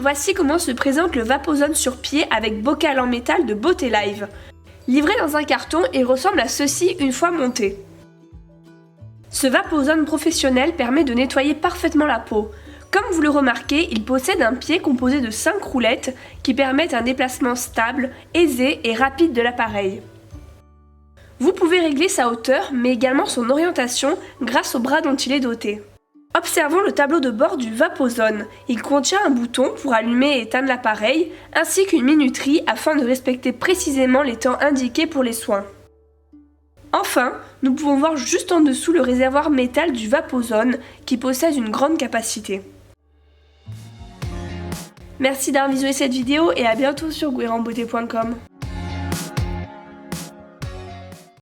voici comment se présente le Vapozone sur pied avec bocal en métal de Beautélive. Livré dans un carton, il ressemble à ceci une fois monté. Ce Vapozone professionnel permet de nettoyer parfaitement la peau. Comme vous le remarquez, il possède un pied composé de 5 roulettes qui permettent un déplacement stable, aisé et rapide de l'appareil. Vous pouvez régler sa hauteur mais également son orientation grâce au bras dont il est doté. Observons le tableau de bord du Vapozone. Il contient un bouton pour allumer et éteindre l'appareil, ainsi qu'une minuterie afin de respecter précisément les temps indiqués pour les soins. Enfin, nous pouvons voir juste en dessous le réservoir métal du Vapozone qui possède une grande capacité. Merci d'avoir visionné cette vidéo et à bientôt sur gouiranbeauté.com.